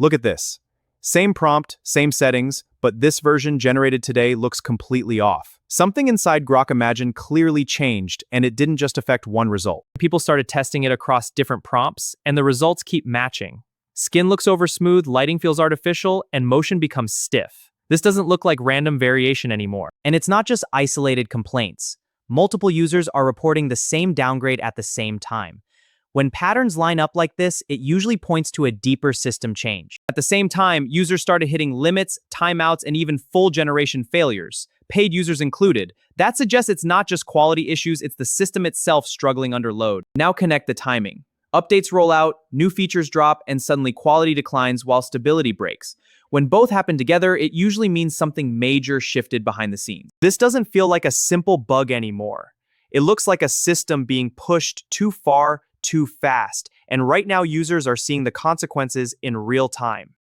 Look at this. Same prompt, same settings, but this version generated today looks completely off. Something inside Grok Imagine clearly changed, and it didn't just affect one result. People started testing it across different prompts, and the results keep matching. Skin looks over smooth, lighting feels artificial, and motion becomes stiff. This doesn't look like random variation anymore. And it's not just isolated complaints. Multiple users are reporting the same downgrade at the same time. When patterns line up like this, it usually points to a deeper system change. At the same time, users started hitting limits, timeouts, and even full generation failures, paid users included. That suggests it's not just quality issues, it's the system itself struggling under load. Now connect the timing. Updates roll out, new features drop, and suddenly quality declines while stability breaks. When both happen together, it usually means something major shifted behind the scenes. This doesn't feel like a simple bug anymore. It looks like a system being pushed too far, too fast, and right now users are seeing the consequences in real time.